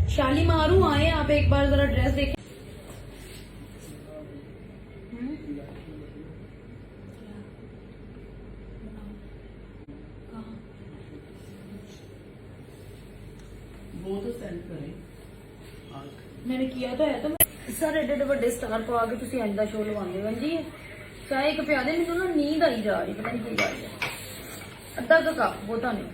शालीमारू आए आप एक बार जरा ड्रेस देखें। वो तो सेंड करें। मैंने किया तो है तो सर एडे एडे बड़े स्टार पा के तुम इंज का शो लवाते हो जी। चाहे एक प्यादे मैनू ना नींद आई जा रही, पता नहीं की गल है। अद्धा का कप बहुता नहीं।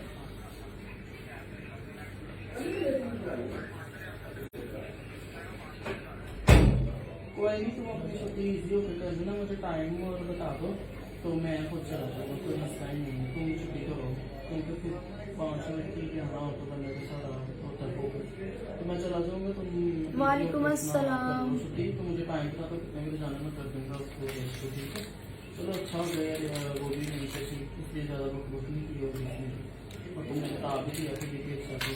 कोई नहीं, तुम अपनी छुट्टी इजी होकर कर देना, मुझे टाइम और बता दो तो मैं खुद चला जाऊँगा, कोई मसला ही नहीं है। तुम छुट्टी करो क्योंकि फिर 5 मिनट के लिए आना हो तो बंदे को सारा होता होगा, तो मैं चला जाऊँगा। तुम वालेकुम अस्सलाम। छुट्टी तो मुझे टाइम बता दो कितने बजे जाना, मैं कर दूँगा उसको रेस्ट। ठीक है, चलो अच्छा हो गया यार, वो भी नहीं से थी इसलिए ज़्यादा बकबक नहीं की होगी इसमें, और तुमने बता भी दिया कि ये भी अच्छा थी।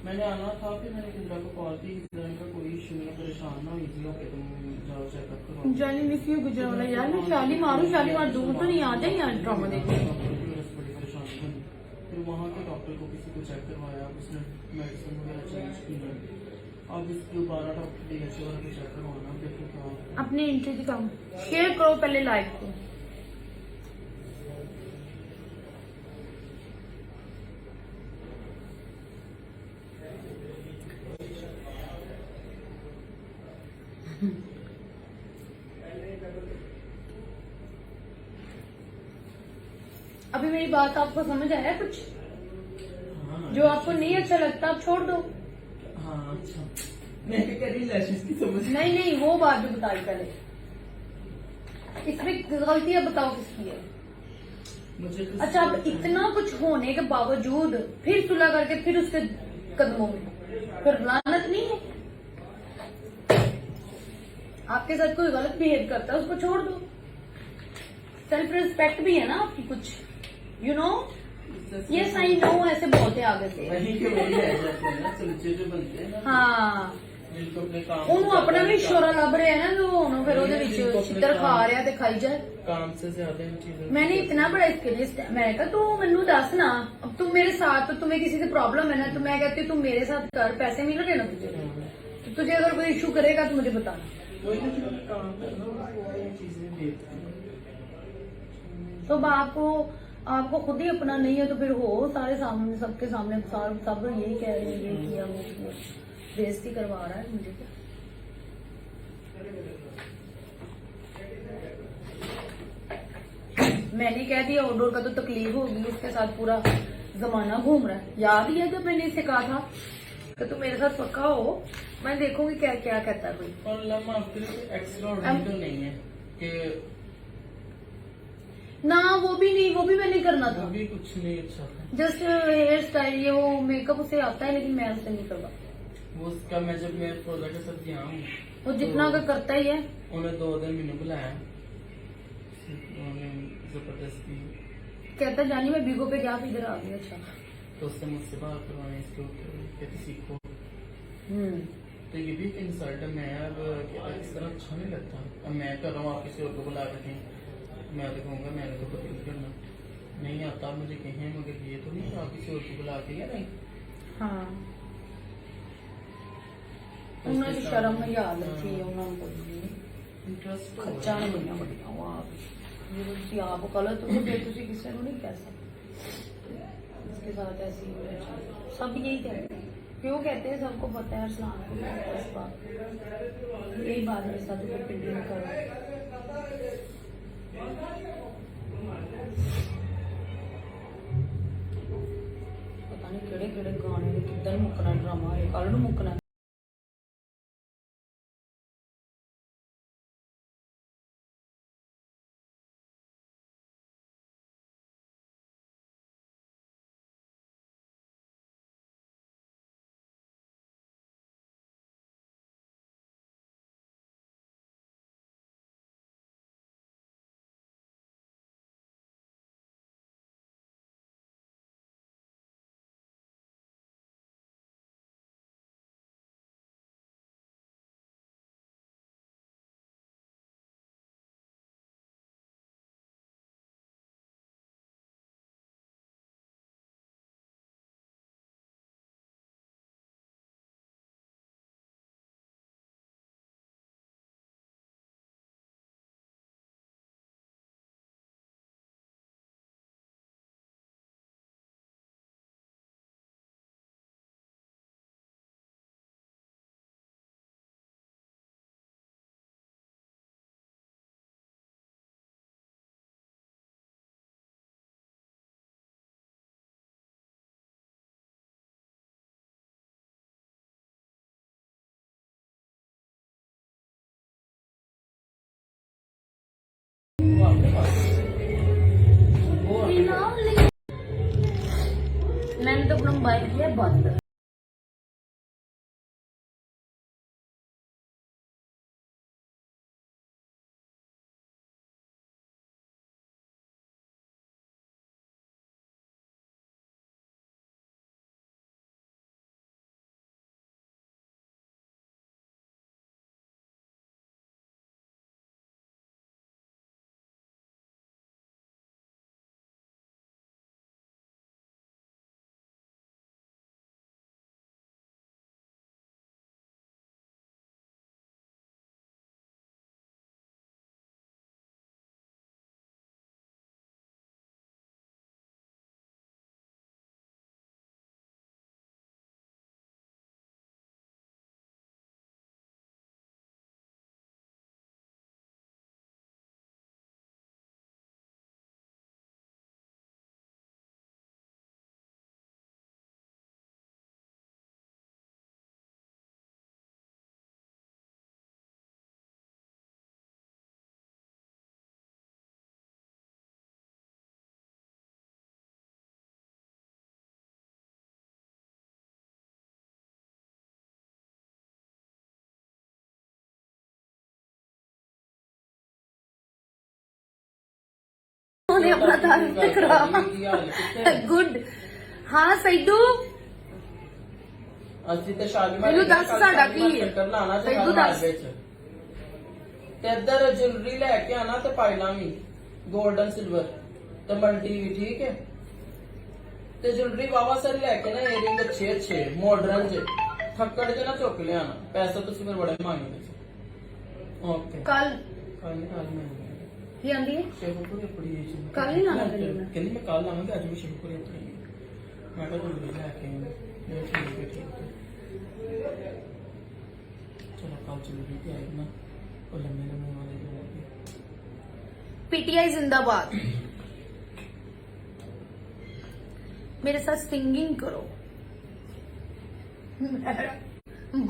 मैंने आना था, फिर मैंने किधर को कॉल की, किधर का कोई इशू नहीं, परेशान ना हो, इजी होके तुम जाओ चेकअप करो। जानी मिस यू गुजरा वाला यार, मैं शालीमार दूर तो नहीं आ जाए यार ड्रामा देखने। बड़ी परेशानी बनी, फिर वहाँ के डॉक्टर को किसी को चेक करवाया, उसने मेडिसिन वगैरह चेंज की है। अब इस दोबारा डॉक्टर DHO वाले को चेक करवाना, देखो क्या। अपने इंट्री दिखाओ, शेयर करो पहले लाइव को। अभी मेरी बात आपको समझ आया कुछ? हाँ, जो आपको नहीं अच्छा लगता आप छोड़ दो। हाँ अच्छा, मैं क्या कह रही लैशेस की समझ नहीं नहीं, वो बात भी बताई पहले। इसमें गलतियां बताओ किसकी है। मुझे कुछ अच्छा, अब इतना कुछ होने के बावजूद फिर सुलह करके फिर उसके कदमों में, फिर लानत नहीं है। आपके साथ कोई गलत बिहेव करता है उसको छोड़ दो। सेल्फ रिस्पेक्ट भी है ना आपकी कुछ, you know. Yes I know ऐसे बोलते आगे से। वही के वही रह जाते हैं ना, चलचे जो बनते हैं ना। हाँ, जिनको अपने काम ਉਹਨੂੰ ਆਪਣਾ ਵੀ ਸ਼ੋਰਾ ਲੱਭ ਰਿਹਾ ਨਾ, ਜੋ ਉਹਨੂੰ ਫਿਰ ਉਹਦੇ ਵਿੱਚ ਛਿੱਤਰ ਖਾ ਰਿਹਾ ਤੇ ਖਾਈ ਜਾਏ। काम से ज्यादा इन चीजों मैंने इतना बड़ा इसके लिए मैं कहा तू मैनू दस ना, अब तुम मेरे साथ, तो तुम्हें किसी से प्रॉब्लम है ना, तो मैं कहती हूँ तुम मेरे साथ कर, पैसे मिल रहे ना तुझे, तो तुझे अगर कोई इशू करेगा तो मुझे बताना। वही ना, जो काम करना वो ये चीजें देखते हैं। तो आपको खुद ही अपना नहीं है तो फिर हो सारे सामने, सबके सामने सब यही कह रहे हैं, ये किया वो किया, बेइज्जती करवा रहा है मुझे। मैंने कह दिया आउटडोर का तो तकलीफ होगी, उसके साथ पूरा जमाना घूम रहा है। याद ही है जब मैंने इसे कहा था कि तुम मेरे साथ पक्का हो, मैं देखूंगी क्या क्या कहता है कोई। और लम्हा आपके लिए एक्स्ट्रा ऑर्डिनरी नहीं है कि ना, वो भी नहीं, वो भी मैं नहीं करना था। वो भी कुछ नहीं अच्छा था, जस्ट हेयर स्टाइल, ये वो मेकअप उसे आता है लेकिन मैं उससे नहीं करवा। वो उसका मैं जब मैं फ्रोजा के साथ गया हूँ, वो जितना का करता ही है। उन्हें 2 दिन मैंने बुलाया, उन्होंने जबरदस्ती कहता जानी मैं बीगो पे जा, इधर आ गई। अच्छा, तो उससे मुझसे बात करवाने इसके ऊपर कहते सीखो। तो ये भी एक इंसल्ट है। मैं अब इस तरह अच्छा नहीं लगता। अब मैं कर रहा हूँ, आप किसी और को बुला रहे हैं, मैं तो कहूँगा मैंने तो पता नहीं करना नहीं आता, मुझे कहें, मगर ये तो नहीं आप किसी और को बुलाते हैं नहीं। हाँ, उन्होंने शर्म में याद रखी है, उन्होंने इंटरेस्ट खर्चा नहीं होना बढ़िया वो आप ये तुम आप गलत हो फिर तुम किसी को नहीं कह सकते। इसके साथ ऐसी सब यही कहते हैं, क्यों कहते हैं, सबको पता है अरसलान को इस बात, यही बात मेरे साथ पिंड में करो। पता नहीं केड़े केड़े गाने किधर मुकना ड्रामा है, कल मुकना। वो आपके पास वो आपके पास। मैंने तो अपना मोबाइल किया बंद। ਉਹਨੇ ਆਪਣਾ ਤਾਰੀਫ ਤੇ ਕਰਾ ਗੁੱਡ। ਹਾਂ ਸੈਦੂ ਅਸੀਂ ਤੇ ਸ਼ਾਲੀਮਾਰ ਮੈਨੂੰ ਦੱਸ ਸਾਡਾ ਕੀ ਹੈ? ਲਾਣਾ ਤੇ ਸੈਦੂ ਘਰ ਦੱਸ। ਵਿੱਚ ਤੇ ਇੱਧਰ ਜੁਐਲਰੀ ਲੈ ਕੇ ਆਣਾ ਤੇ ਪਾਇਲਾਂ ਵੀ 골ਡਨ ਸਿਲਵਰ ਤੇ ਮਲਟੀ ਵੀ ਠੀਕ ਹੈ ਤੇ ਜੁਐਲਰੀ ਵਾਵਾ ਸਾਰੀ ਲੈ ਕੇ ਨਾ ਏਅਰਿੰਗ ਅੱਛੇ ਅੱਛੇ ਮਾਡਰਨ ਜੇ ਥੱਕੜ ਜੇ ਨਾ ਚੁੱਕ ਲਿਆਣਾ ਪੈਸਾ ਤੁਸੀਂ ਮੇਰੇ ਬੜੇ ਮੰਗਦੇ ਸੀ। ਓਕੇ ਕੱਲ ਕੱਲ ਮੈਂ ਕੀ ਆਂਦੀ ਹੈ? ਸ਼ੇਖੂਪੁਰੇ ਪੜੀ ਹੈ ਜੀ। ਕੱਲ ਹੀ ਲਾਣਾ ਕਰੀ ਮੈਂ। ਕਹਿੰਦੀ ਮੈਂ ਕੱਲ ਆਵਾਂਗਾ ਅੱਜ ਵੀ ਸ਼ੇਖੂਪੁਰੇ ਪੜੀ ਹੈ। ਮੈਂ ਤਾਂ ਜੁਐਲਰੀ ਲੈ ਕੇ ਮੈਂ ਠੀਕ ਹੈ ਠੀਕ ਹੈ। ਚਲੋ ਕੱਲ ਜੁਐਲਰੀ ਤੇ ਆਈ ਨਾ ਉਹ ਲੰਮੇ ਲੰਮੇ ਵਾਲੇ ਜੋ पीटीआई जिंदाबाद। मेरे साथ सिंगिंग करो।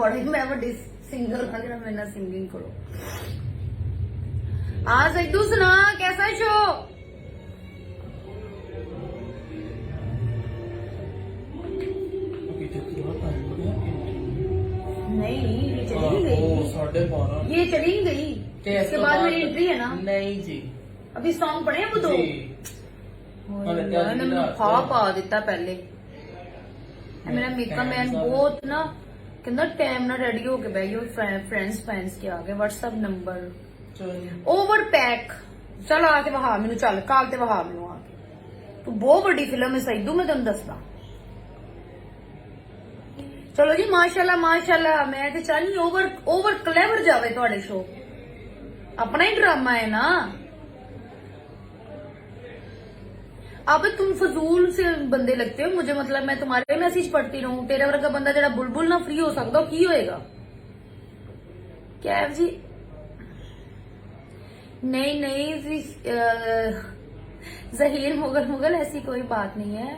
बड़े मैं बड़ी सिंगर लग रहा, मेरे साथ सिंगिंग करो। हाँ सैदू सुना कैसा शो? नहीं ये चली नहीं गई, 12:30 ये चली नहीं गई। इसके बाद मेरी एंट्री है ना। नहीं जी अभी सॉन्ग पढ़े हैं वो दो। मैंने खा पा दिता पहले। मेरा मेकअप मैन बहुत ना कहना टाइम ना रेडी होके बह गई फ्रेंड्स फैंस के आगे व्हाट्सएप नंबर ओवर पैक। चल आके वहा मैनू चल काल ते वहा मैनू आके तू बहुत बड़ी फिल्म है सैदू मैं तेन दसदा। चलो जी माशाल्लाह माशाल्लाह। मैं तो चाहनी ओवर क्लेवर जावे तुहाडे शो। अपना ही ड्रामा है ना। अब तुम फजूल से बंदे लगते हो मुझे, मतलब मैं तुम्हारे मैसेज पढ़ती रहूं। तेरे वर्गा बंदा जरा बुलबुल ना फ्री हो सकता की होएगा? कैब जी नहीं नहीं जी, जहीर मुगल मुगल ऐसी कोई बात नहीं है।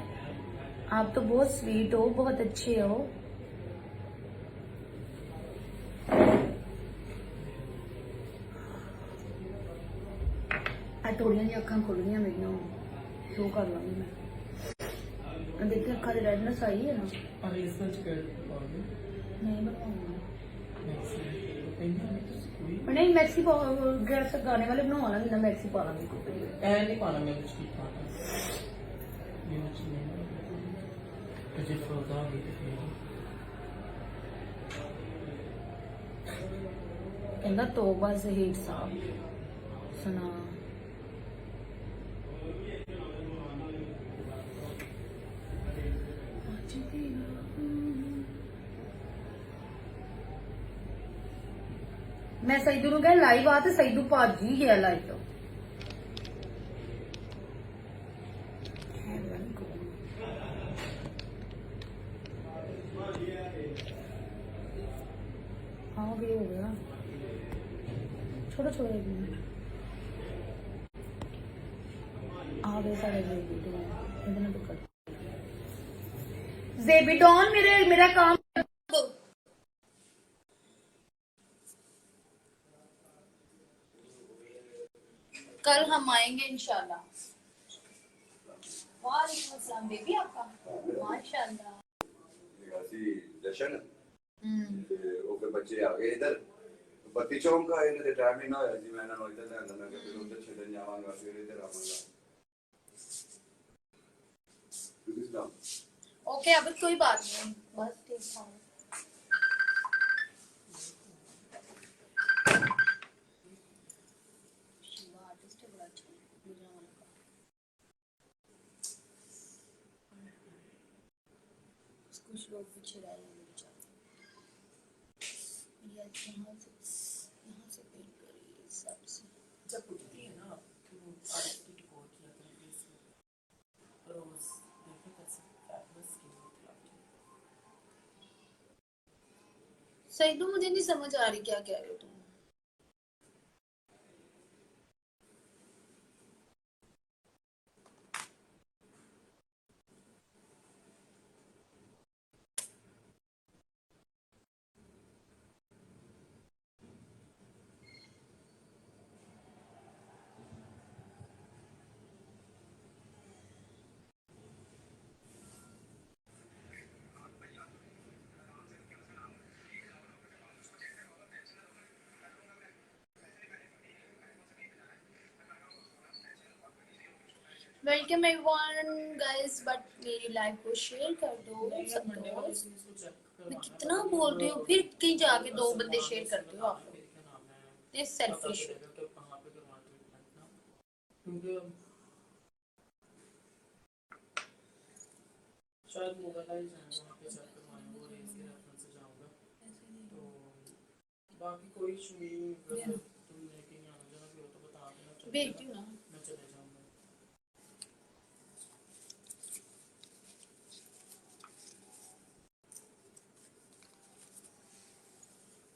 आप तो बहुत स्वीट हो, बहुत अच्छे हो। थोड़िया जी अखा खुल गई मेरिया, शो कर लूंगी मैं। देखिए अखा की रेडनेस आई है ना। नहीं बनवाऊंगी नहीं मैक्सी ड्रेस गाने वाले बनवा लांगी ना, मैक्सी पा लांगी। नहीं पाना मैं कुछ नहीं पाना मुझे फ्रोजा भी कहना तौबा ज़हीर साहब सुना। मैं सईदू नु कहा लाइव आ, तो सईदू भज ही गया लाइव तो। हाँ भी हो गया, छोड़ो छोड़ो एक मिनट। आ गए सारे ज़ेबिडॉन मेरा काम कल हम आएंगे इंशाल्लाह। वालेकुम अस्सलाम बेबी आपका माशाल्लाह। ਅਸੀਂ ਜਸ਼ਨ हम्म ਤੇ ਉਹ ਫਿਰ ਬੱਚੇ ਆ ਗਏ ਇੱਧਰ ਬੱਤੀ ਚੌਂਕ ਆਏ ਨੇ ਤੇ ਟਾਈਮ ਹੀ ਨਾ ਹੋਇਆ ਜੀ ਮੈਂ ਇਹਨਾਂ ਨੂੰ ਇੱਧਰ ਲਿਆਂਦਾ ਮੈਂ ਕਿਹਾ ਫਿਰ ਉੱਧਰ ਛੱਡਣ ਜਾਵਾਂਗਾ ਫਿਰ ਇੱਧਰ ਆਵਾਂਗਾ ਤੁਸੀਂ ਸੁਣਾਓ ओके अब कोई बात नहीं बस ठीक ठाक। शिवा आर्टिस्ट है बड़ा अच्छा गुजरावाला का। कुछ लोग पीछे रह गए बेचारे। यहाँ से पेंट करिए सबसे। जब पूछती है ना कि वो आर्टिस्ट की कोड किया करेंगे इसमें रोज देखो कैसे फैबुलस की होती है। सही तो मुझे नहीं समझ आ रही क्या कह रहे हो तुम। वेलकम एवरीवन गाइस बट मेरी लाइव को शेयर कर दो सब दोस्त। मैं कितना बोलती हूँ फिर कहीं जाके दो बंदे शेयर करते हो आप लोग। ये सेल्फिश है। शायद मोबाइल वहाँ पे चेक करवाने वो रेस के रेफरेंस से जाऊँगा तो बाकी कोई इशू नहीं अगर तुम लेके नहीं आना चाहना फिर तो बता देना भेजती हूँ ना। मैं चले जाऊँगा।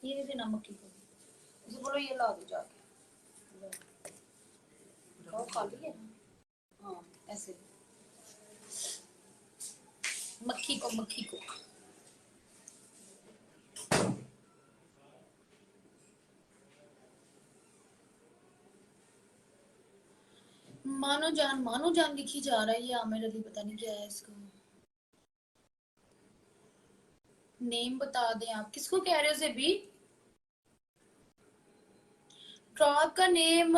ये देना मक्खी को इसे बोलो ये ला दो जाके। खाओ खाली है ना हाँ ऐसे मक्खी को मानो जान लिखी जा रहा है। ये आमिर अली पता नहीं क्या है इसका नेम बता दें आप किसको कह रहे हो सेबी। ड्रॉप का नेम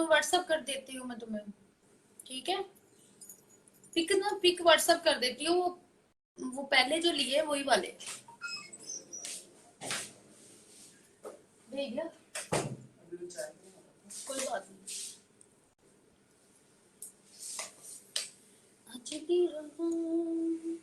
व्हाट्सएप कर देती हूँ मैं तुम्हें ठीक है। पिक व्हाट्सएप कर देती हूँ वो पहले जो लिए वही वाले भेज दिया कोई बात नहीं। आज की रहूं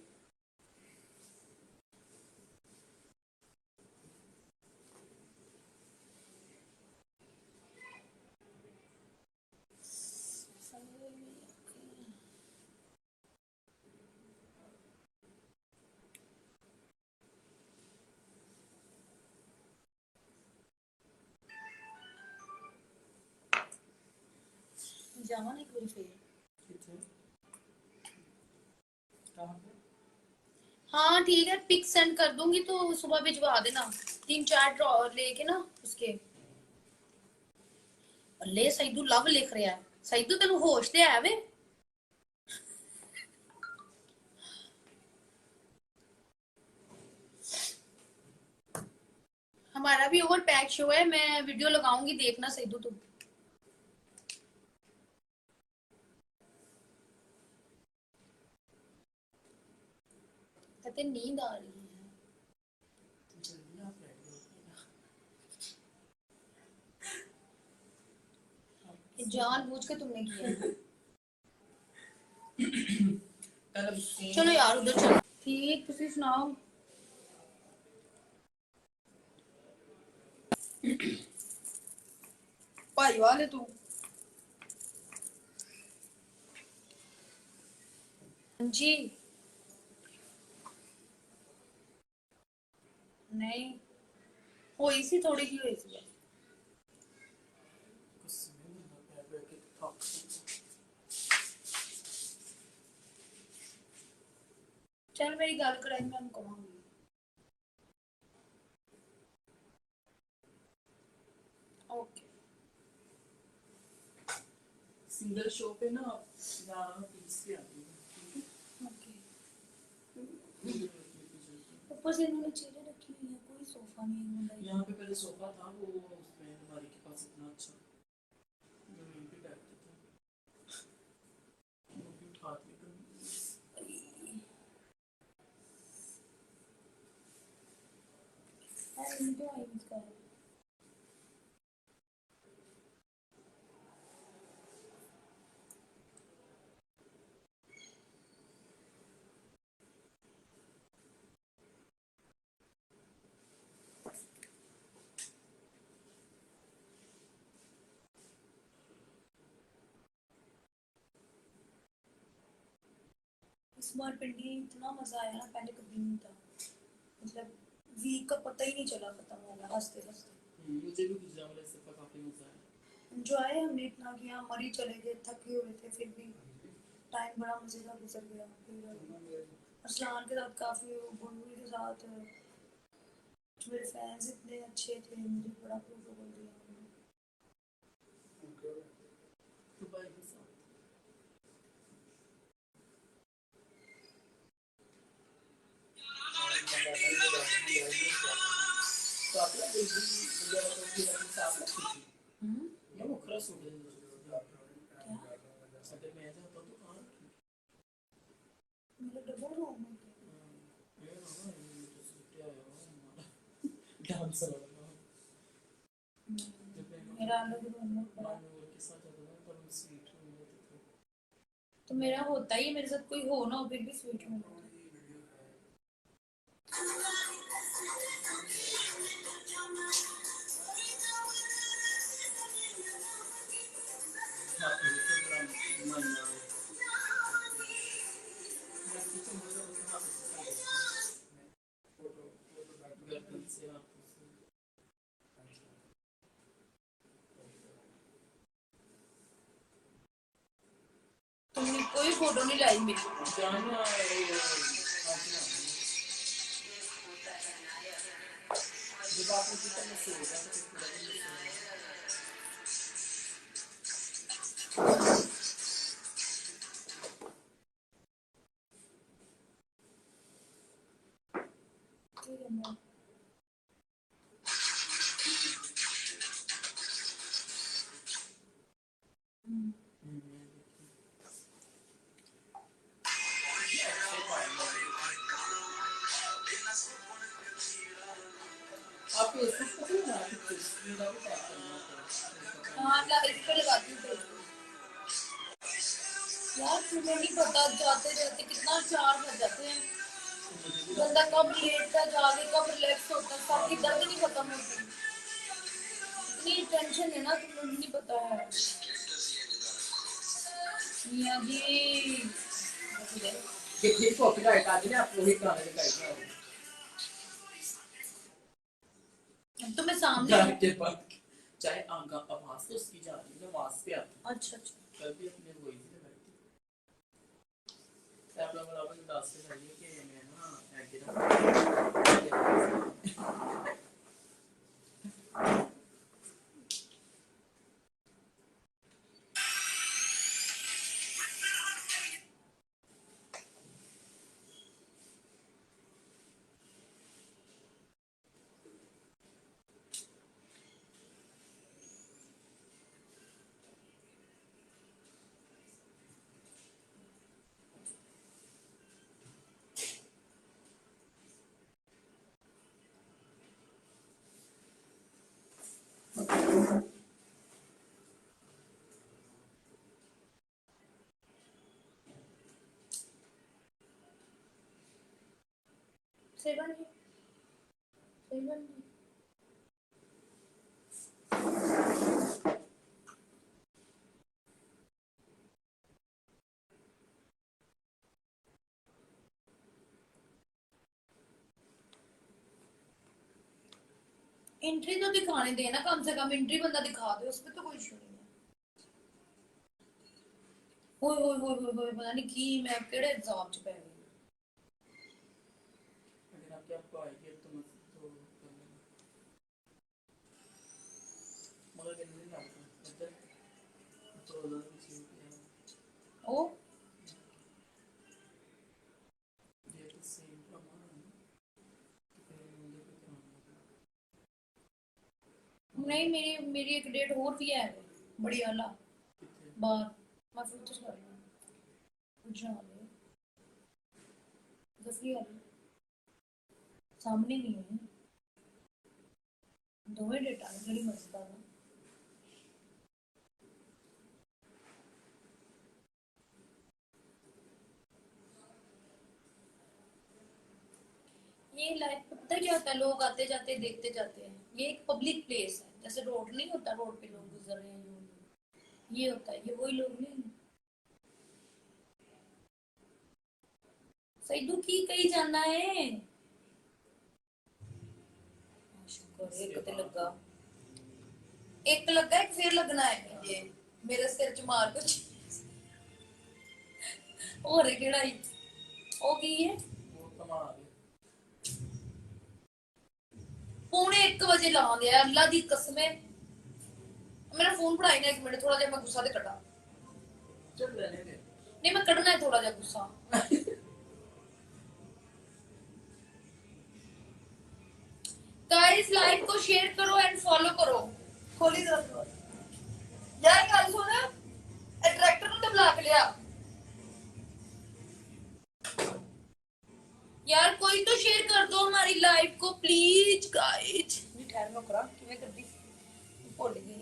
जावा ना एक बार फिर हाँ ठीक है पिक सेंड कर दूंगी तो सुबह भिजवा देना 3-4 ड्रॉ लेके ना उसके। ले सईदू लव लिख रहा है सईदू तेन होश ते है वे। हमारा भी ओवर पैक शो है मैं वीडियो लगाऊंगी देखना सईदू तुम। कहते नींद आ रही है जानबूझ के तुमने किया। चलो यार उधर चलो ठीक तुसी सुनाओ। भाई वाले तू जी नहीं हुई सी थोड़ी ही हुई सी चल मेरी गल कराई मैं कहूंगी ओके सिंगल शो पे ना 11 पीस की आती है, ठीक है। ओके। ऊपर से इन्होंने चेयरें रखी हुई है, कोई सोफा नहीं है इनका। यहाँ पे पहले सोफा था, वो उसमें हमारे के पास इतना अच्छा जमीन पे बैठते थे, वो भी उठाते थे। इनको आई इसका है। इस बार पिंडी इतना मजा आया ना, पहले कभी नहीं था। मतलब वीक का पता ही नहीं चला खत्म हो गया हंसते हंसते। मुझे भी गुजरावाला सफर काफी मजा आया। एंजॉय हमने इतना किया, मरी चले गए, थके हुए थे, फिर भी टाइम बड़ा मजे का गुजर गया। फिर अरसलान के साथ काफी, बुलबुल के साथ, मेरे फैंस इतने अच्छे थे, मुझे बड़ा प्रोटोकॉल दिया उन्होंने। दुबई के साथ तो आपला बुलबुल गुजरावाला की साथ या वो खरा सूट है क्या? अगर मैं जाता तो कहाँ मेरा डबल रूम में ये ना ये तो सूट आया हमारा डांसर वाला मेरा अलग रूम में पड़ा। मानूर के साथ जाता था तब हम स्वीट रूम में रहते थे। तो मेरा होता ही, मेरे साथ कोई हो ना हो फिर भी स्वीट में होता। हाँ तो बड़ा मन गर्दन से हाथों से तुमने कोई फोटो नहीं लाई मेरी। जाना जब आपने कितना मैं सो गया तो फिर पूरा दिन ठीक है मैं आप फेसबुक पर भी ना मेरा भी टैग करना होता है। हाँ इस पे लगाती हूँ पेज पे। यार तुम्हें नहीं पता, जाते जाते कितना 4 बज जाते हैं, बंदा कब लेटता जाके कब रिलैक्स होता, सबकी दर्द नहीं खत्म होती। इतनी टेंशन है ना, तुम्हें भी नहीं पता है। मियाँ जी देखिए कॉपीराइट आ गया, आप वही गाने लगाइए अब तो मैं सामने गाने के बाद चाहे आंगा आवाज तो उसकी जा रही है आवाज पे आती है। अच्छा अच्छा कल भी अपने वही से लगाई थी आप लोग बराबर दास से लगाइए कि मैं ना सही बन गई, सही बन गई। एंट्री तो दिखाने देना, कम से कम एंट्री बंदा दिखा दे, उसमें तो कोई इशू नहीं है। होय होय होय होय होय, पता नहीं की मैं केड़े एग्जाम च पै गई। अगर आपके आपको आएगी तो मत तो कर लेना मगर कहने नहीं लगता इधर तो ज़्यादा कुछ नहीं नहीं, मेरी मेरी एक डेट और भी है बड़ी वाला बाहर। मैं फ्यूचर कर रही हूँ कुछ ना ले जफरी वाली सामने नहीं है दोवें डेटा बड़ी मस्त है। ये लाइफ पता है क्या होता है, लोग आते जाते देखते जाते हैं। ये एक पब्लिक प्लेस है, जैसे रोड नहीं होता, रोड पे लोग गुजर रहे हैं, ये होता है। ये वही लोग नहीं। सईदू की कहीं जाना है। शुक्र एक ते लगा, एक लगा एक फिर लगना है। ये मेरे सिर च मार कुछ और केड़ा ही ओ की है। वो कमाल है। पौने 1 बजे ला गया, अल्लाह दी कसम। मेरा फोन पढ़ाई ना, 1 मिनट थोड़ा जा मैं गुस्सा ते कटा। चल रहने दे। नहीं मैं कटना है थोड़ा जा गुस्सा। गाइस लाइक को शेयर करो एंड फॉलो करो। खोली जरा यार गल सुन, ट्रैक्टर ਨੂੰ ਤੇ ਬੁਲਾ ਕੇ ਲਿਆ यार। कोई तो शेयर कर दो हमारी लाइव को प्लीज गाइस। नहीं ठहर नो करा किਵੇਂ करदी भूल गई।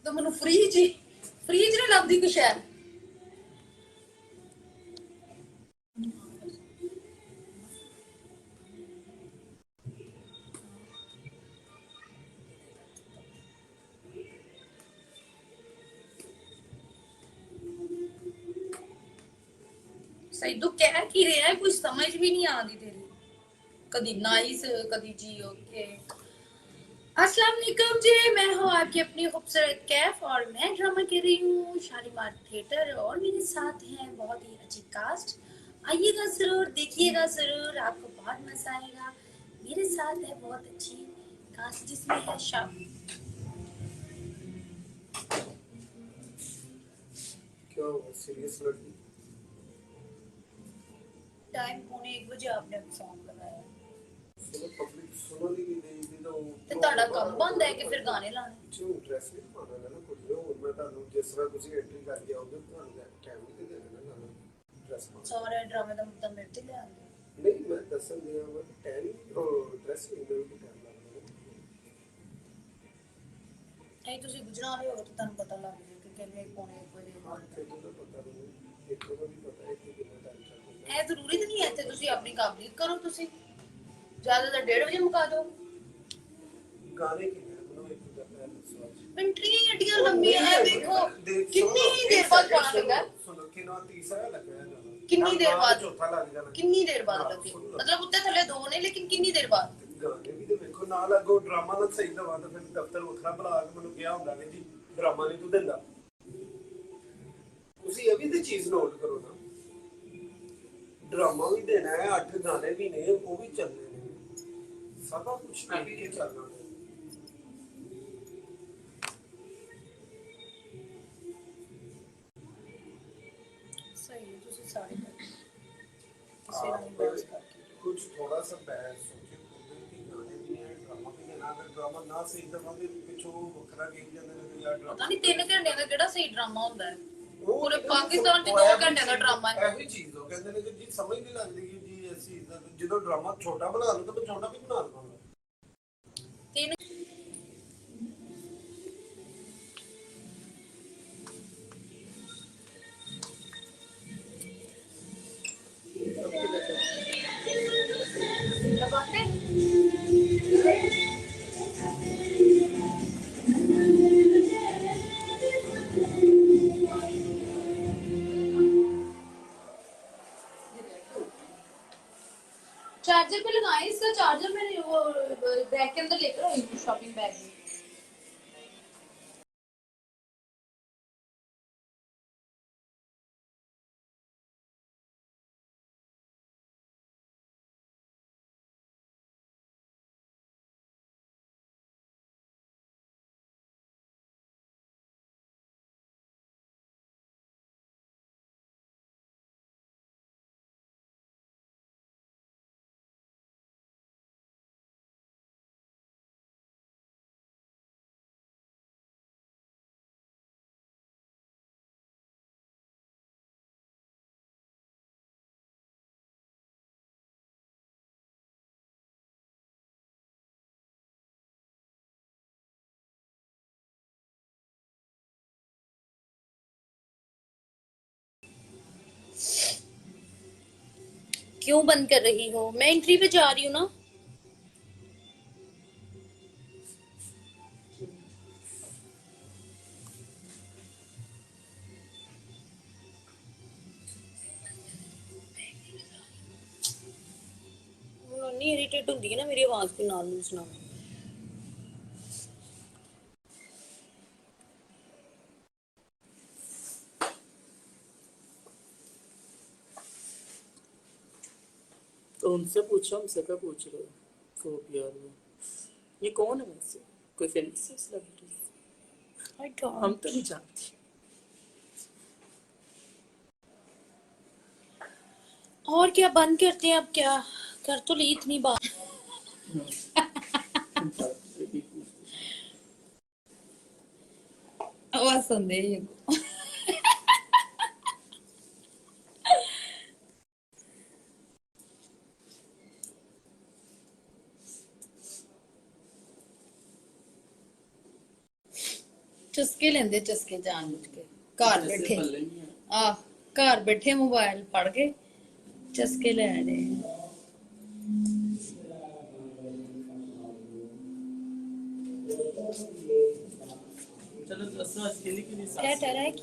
तो ਮੈਨੂੰ ਫ੍ਰੀਜ ਨਹੀਂ ਲੱਭਦੀ ਕੁਛ ਹੈ। सईदू कह की रहा है, कुछ समझ भी नहीं आती तेरी। कभी नाइस कभी जी ओके। अस्सलाम वालेकुम जी, मैं हूँ आपकी अपनी खूबसूरत कैफ और मैं ड्रामा कर रही हूँ शालीमार थिएटर। और मेरे साथ है बहुत ही अच्छी कास्ट। आइएगा जरूर, देखिएगा जरूर, आपको बहुत मजा आएगा। मेरे साथ है बहुत अच्छी कास्ट जिसमें है क्या हुआ सीरियस लड़की? टाइम 1:45 आपने फोन लगाया सुनो पब्लिक सुनो नहीं नहीं तो ਤੇ ਤੁਹਾਡਾ ਕੰਮ ਬੰਦ ਹੈ ਕਿ ਫਿਰ ਗਾਣੇ ਲਾਣੇ। जो ड्रेस नहीं पाना है ना कुछ जो मैं ਤੁਹਾਨੂੰ ਜਿਸ ਤਰ੍ਹਾਂ ਤੁਸੀਂ ਐਂਟਰੀ ਕਰਕੇ ਆਓਗੇ ਤੁਹਾਨੂੰ ਟਾਈਮ ਨਹੀਂ ਦੇ ਦੇਣਾ ਨਾ ड्रेस पाना। ਸਾਰੇ ਡਰਾਮੇ ਦਾ ਮੁੱਦਾ ਮੇਰੇ ਤੇ ਲੈ ਆਉਂਦੇ। नहीं मैं दसन दिया मैं टाइम और ड्रेस नहीं दे भी टाइम लगेगा। नहीं ਤੁਸੀਂ ਗੁਜਰਾਤ ਹੋਵੇ ਤਾਂ ਤੁਹਾਨੂੰ ਪਤਾ ਲੱਗ ਜਾਏ ਕਿ ਕਿੰਨੇ 1:45 हाँ तो तो पता नहीं एक को भी पता है कि कितना टाइम चल ਇਹ ਜ਼ਰੂਰੀ ਤਾਂ ਨਹੀਂ ਹੈ ਤੇ ਤੁਸੀਂ ਆਪਣੀ ਕਾਬਲੀਅਤ ਕਰੋ। ਤੁਸੀਂ ਜ਼ਿਆਦਾ ਤੋਂ 1:30 ਵਜੇ ਮੁਕਾ ਦਿਓ। गाने की मतलब एक का पहले सोच ਮਿੰਟਰੀਆਂ ਹੀ ਅੱਡੀਆਂ ਲੰਮੀਆਂ ਐ ਵੇਖੋ ਕਿੰਨੀ ਦੇਰ ਬਾਅਦ ਪਾਣਾ ਲੱਗਾ। सुनो कि ना तीसरा लग गया ना कितनी देर बाद चौथा लग जाना कितनी देर बाद लगे मतलब उत्ते थले 2 ने लेकिन कितनी देर बाद। गाने भी तो देखो ना लगो ड्रामा ना सही दवा तो फिर दफ्तर वखरा बुला के मैंने क्या ਹੁੰਦਾ ਨੇ ਜੀ ड्रामा नहीं तू ਦਿੰਦਾ। ਤੁਸੀਂ ਇਹ ਵੀ ਤੇ ਚੀਜ਼ ਨੋਟ ਕਰੋ ਨਾ ड्रामा भी देना है 8 गाने भी ने वो भी चलने ने सब कुछ भी के चलना है। सही है ਤੁਸੀਂ ਸਾਰੇ ਕਿਸੇ ਨਾਲ ਬਹਿਸ ਕਰਕੇ कुछ थोड़ा सा बहस सोचे कि गाने भी हैं ड्रामा भी देना अगर ड्रामा ना सही दवा के पिछो वखरा कही ਜਾਂਦੇ ਨੇ यार ਪਤਾ ਨਹੀਂ 3 ਘੰਟਿਆਂ ਦਾ ਕਿਹੜਾ ਸਹੀ ਡਰਾਮਾ ਹੁੰਦਾ ਹੈ। ਉਹ ਪੂਰੇ ਪਾਕਿਸਤਾਨ 'ਚ 2 ਘੰਟਿਆਂ ਦਾ ਡਰਾਮਾ ਹੈ। ਇਹੋ ਹੀ ਚੀਜ਼ ਉਹ ਕਹਿੰਦੇ ਨੇ ਕਿ ਜੀ ਸਮਝ ਨਹੀਂ ਲੱਗਦੀ ਕਿ ਜੀ ਅਸੀਂ ਜਦੋਂ ਡਰਾਮਾ ਛੋਟਾ ਬਣਾ ਲਓ ਤਾਂ ਮੈਂ ਛੋਟਾ ਵੀ ਬਣਾ ਲਵਾਂਗਾ। 3 लगाते चार्जर पे लगाए। इसका चार्जर मैंने वो बैग के अंदर लेकर आई हूँ शॉपिंग बैग में। क्यों बंद कर रही हो? मैं एंट्री पे जा रही हूँ ना। नहीं इरिटेट होती है ना मेरी आवाज के नाल नूं सुना। तो उनसे पूछो, हमसे क्या पूछ रहे हो? फोबिया ये कौन है वैसे? कोई फेमस लग रही है? I don't. हम तो नहीं जानते। और क्या बंद करते हैं अब? क्या कर तो ली इतनी बात। आवाज सुन दे ये। चस्के लेंदे चस्के जानबूझ के घर बैठे। आ घर बैठे मोबाइल पढ़ के चस्के ले रहे हैं। चलो दसो आज के लिए क्या डर है कि